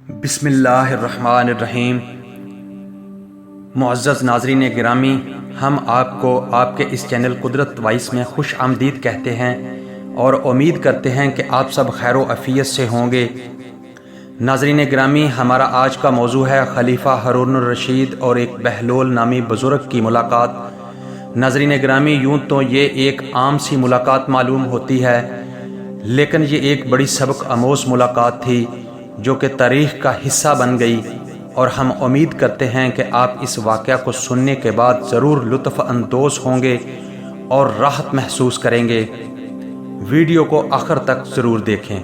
بسم اللہ الرحمن الرحیم۔ معزز ناظرین گرامی، ہم آپ کو آپ کے اس چینل قدرت وائس میں خوش آمدید کہتے ہیں اور امید کرتے ہیں کہ آپ سب خیر و عافیت سے ہوں گے۔ ناظرین گرامی، ہمارا آج کا موضوع ہے خلیفہ ہارون الرشید اور ایک بہلول نامی بزرگ کی ملاقات۔ ناظرین گرامی، یوں تو یہ ایک عام سی ملاقات معلوم ہوتی ہے، لیکن یہ ایک بڑی سبق آموز ملاقات تھی جو کہ تاریخ کا حصہ بن گئی، اور ہم امید کرتے ہیں کہ آپ اس واقعہ کو سننے کے بعد ضرور لطف اندوز ہوں گے اور راحت محسوس کریں گے۔ ویڈیو کو آخر تک ضرور دیکھیں۔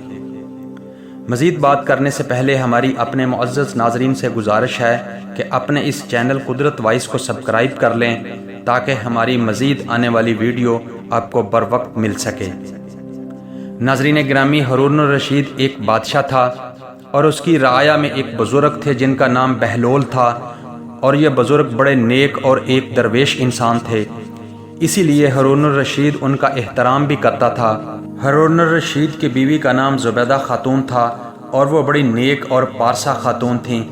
مزید بات کرنے سے پہلے ہماری اپنے معزز ناظرین سے گزارش ہے کہ اپنے اس چینل قدرت وائس کو سبسکرائب کر لیں تاکہ ہماری مزید آنے والی ویڈیو آپ کو بر وقت مل سکے۔ ناظرین گرامی، ہارون الرشید ایک بادشاہ تھا اور اس کی رعایا میں ایک بزرگ تھے جن کا نام بہلول تھا، اور یہ بزرگ بڑے نیک اور ایک درویش انسان تھے، اسی لیے ہارون الرشید ان کا احترام بھی کرتا تھا۔ ہارون الرشید کی بیوی کا نام زبیدہ خاتون تھا اور وہ بڑی نیک اور پارسا خاتون تھیں۔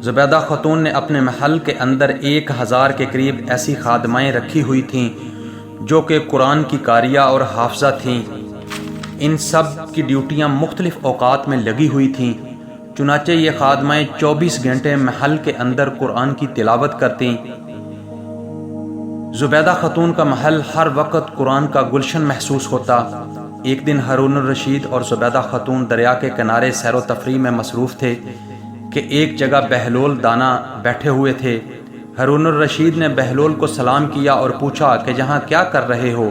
زبیدہ خاتون نے اپنے محل کے اندر 1000 کے قریب ایسی خادمائیں رکھی ہوئی تھیں جو کہ قرآن کی قاریہ اور حافظہ تھیں۔ ان سب کی ڈیوٹیاں مختلف اوقات میں لگی ہوئی تھیں، چنانچہ یہ خادمائیں 24 گھنٹے محل کے اندر قرآن کی تلاوت کرتیں۔ زبیدہ خاتون کا محل ہر وقت قرآن کا گلشن محسوس ہوتا۔ ایک دن ہارون الرشید اور زبیدہ خاتون دریا کے کنارے سیر و تفریح میں مصروف تھے کہ ایک جگہ بہلول دانا بیٹھے ہوئے تھے۔ ہارون الرشید نے بہلول کو سلام کیا اور پوچھا کہ یہاں کیا کر رہے ہو؟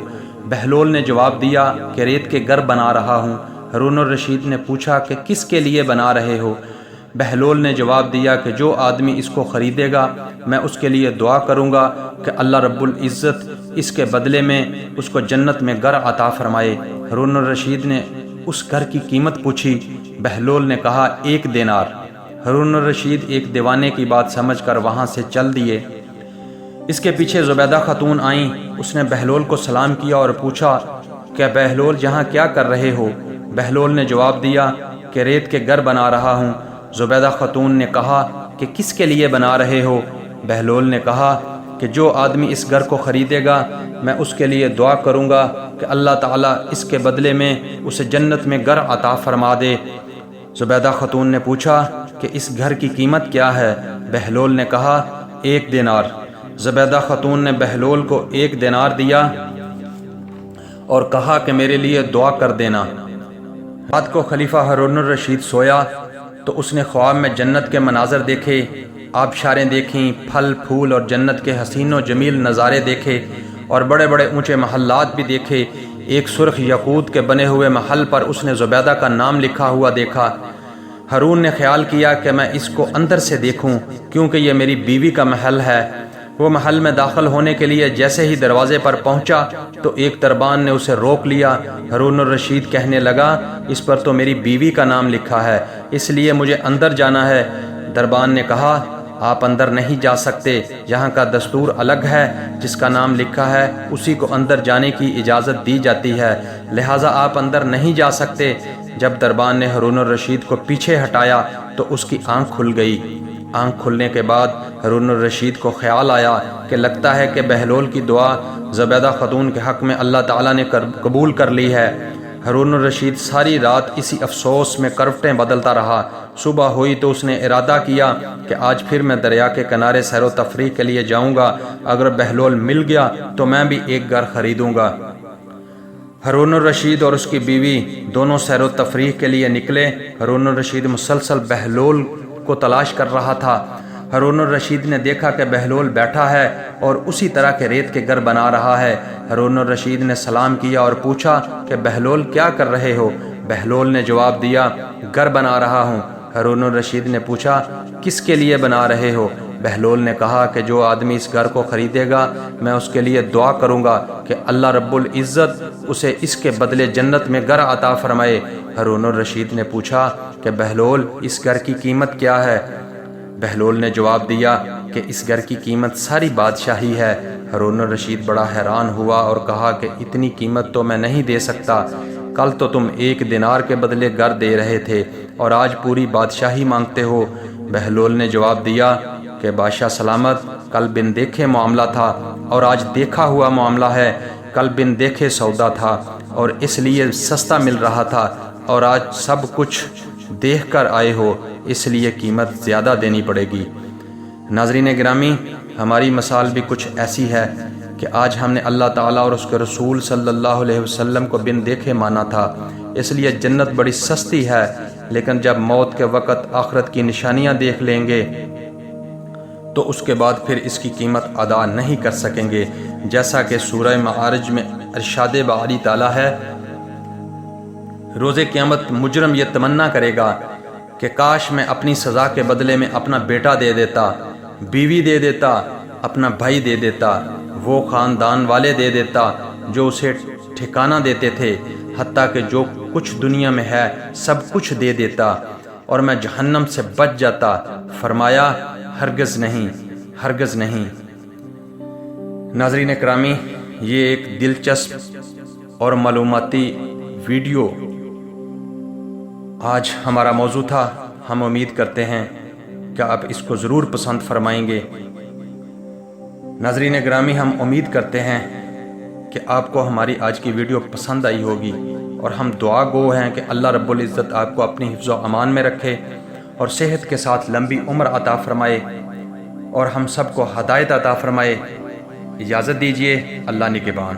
بہلول نے جواب دیا کہ ریت کے گھر بنا رہا ہوں۔ ہارون الرشید نے پوچھا کہ کس کے لیے بنا رہے ہو؟ بہلول نے جواب دیا کہ جو آدمی اس کو خریدے گا میں اس کے لیے دعا کروں گا کہ اللہ رب العزت اس کے بدلے میں اس کو جنت میں گھر عطا فرمائے۔ ہارون الرشید نے اس گھر کی قیمت پوچھی۔ بہلول نے کہا 1 دینار۔ ہارون الرشید ایک دیوانے کی بات سمجھ کر وہاں سے چل دیے۔ اس کے پیچھے زبیدہ خاتون آئیں۔ اس نے بہلول کو سلام کیا اور پوچھا کہ بہلول یہاں کیا کر رہے ہو؟ بہلول نے جواب دیا کہ ریت کے گھر بنا رہا ہوں۔ زبیدہ خاتون نے کہا کہ کس کے لیے بنا رہے ہو؟ بہلول نے کہا کہ جو آدمی اس گھر کو خریدے گا میں اس کے لیے دعا کروں گا کہ اللہ تعالیٰ اس کے بدلے میں اسے جنت میں گھر عطا فرما دے۔ زبیدہ خاتون نے پوچھا کہ اس گھر کی قیمت کیا ہے؟ بہلول نے کہا 1 دینار۔ زبیدہ خاتون نے بہلول کو 1 دینار دیا اور کہا کہ میرے لیے دعا کر دینا۔ رات کو خلیفہ ہارون الرشید سویا تو اس نے خواب میں جنت کے مناظر دیکھے، آبشاریں دیکھیں، پھل پھول اور جنت کے حسین و جمیل نظارے دیکھے اور بڑے بڑے اونچے محلات بھی دیکھے۔ ایک سرخ یاقوت کے بنے ہوئے محل پر اس نے زبیدہ کا نام لکھا ہوا دیکھا۔ ہارون نے خیال کیا کہ میں اس کو اندر سے دیکھوں کیونکہ یہ میری بیوی کا محل ہے۔ وہ محل میں داخل ہونے کے لیے جیسے ہی دروازے پر پہنچا تو ایک دربان نے اسے روک لیا۔ ہارون الرشید کہنے لگا اس پر تو میری بیوی کا نام لکھا ہے، اس لیے مجھے اندر جانا ہے۔ دربان نے کہا آپ اندر نہیں جا سکتے، یہاں کا دستور الگ ہے، جس کا نام لکھا ہے اسی کو اندر جانے کی اجازت دی جاتی ہے، لہٰذا آپ اندر نہیں جا سکتے۔ جب دربان نے ہارون الرشید کو پیچھے ہٹایا تو اس کی آنکھ کھل گئی۔ آنکھ کھلنے کے بعد ہارون الرشید کو خیال آیا کہ لگتا ہے کہ بہلول کی دعا زبیدہ خاتون کے حق میں اللہ تعالیٰ نے قبول کر لی ہے۔ ہارون الرشید ساری رات اسی افسوس میں کروٹیں بدلتا رہا۔ صبح ہوئی تو اس نے ارادہ کیا کہ آج پھر میں دریا کے کنارے سیر و تفریح کے لیے جاؤں گا، اگر بہلول مل گیا تو میں بھی ایک گھر خریدوں گا۔ ہارون الرشید اور اس کی بیوی دونوں سیر و تفریح کے لیے نکلے۔ ہارون الرشید مسلسل بہلول کو تلاش کر رہا تھا۔ ہارون الرشید نے دیکھا کہ بہلول بیٹھا ہے اور اسی طرح کے ریت کے گھر بنا رہا ہے۔ ہارون الرشید نے سلام کیا اور پوچھا کہ بہلول کیا کر رہے ہو؟ بہلول نے جواب دیا گھر بنا رہا ہوں۔ ہارون الرشید نے پوچھا کس کے لیے بنا رہے ہو؟ بہلول نے کہا کہ جو آدمی اس گھر کو خریدے گا میں اس کے لیے دعا کروں گا کہ اللہ رب العزت اسے اس کے بدلے جنت میں گھر عطا فرمائے۔ ہارون الرشید نے پوچھا کہ بہلول اس گھر کی قیمت کیا ہے؟ بہلول نے جواب دیا کہ اس گھر کی قیمت ساری بادشاہی ہے۔ ہارون الرشید بڑا حیران ہوا اور کہا کہ اتنی قیمت تو میں نہیں دے سکتا، کل تو تم 1 دینار کے بدلے گھر دے رہے تھے، اور آج پوری بادشاہی مانگتے ہو؟ بہلول نے جواب دیا کہ بادشاہ سلامت، کل بن دیکھے معاملہ تھا اور آج دیکھا ہوا معاملہ ہے۔ کل بن دیکھے سودا تھا اور اس لیے سستا مل رہا تھا، اور آج سب کچھ دیکھ کر آئے ہو، اس لیے قیمت زیادہ دینی پڑے گی۔ ناظرین گرامی، ہماری مثال بھی کچھ ایسی ہے کہ آج ہم نے اللہ تعالیٰ اور اس کے رسول صلی اللہ علیہ وسلم کو بن دیکھے مانا تھا، اس لیے جنت بڑی سستی ہے، لیکن جب موت کے وقت آخرت کی نشانیاں دیکھ لیں گے تو اس کے بعد پھر اس کی قیمت ادا نہیں کر سکیں گے، جیسا کہ سورہ معارج میں ارشاد باری تعالیٰ ہے۔ روز قیامت مجرم یہ تمنا کرے گا کہ کاش میں اپنی سزا کے بدلے میں اپنا بیٹا دے دیتا، بیوی دے دیتا، اپنا بھائی دے دیتا، وہ خاندان والے دے دیتا جو اسے ٹھکانہ دیتے تھے، حتیٰ کہ جو کچھ دنیا میں ہے سب کچھ دے دیتا، اور میں جہنم سے بچ جاتا۔ فرمایا ہرگز نہیں، ہرگز نہیں۔ ناظرین اکرامی، یہ ایک دلچسپ اور معلوماتی ویڈیو آج ہمارا موضوع تھا۔ ہم امید کرتے ہیں کہ آپ اس کو ضرور پسند فرمائیں گے۔ ناظرین گرامی، ہم امید کرتے ہیں کہ آپ کو ہماری آج کی ویڈیو پسند آئی ہوگی، اور ہم دعا گو ہیں کہ اللہ رب العزت آپ کو اپنی حفظ و امان میں رکھے اور صحت کے ساتھ لمبی عمر عطا فرمائے، اور ہم سب کو ہدایت عطا فرمائے۔ اجازت دیجیے، اللہ نگہبان۔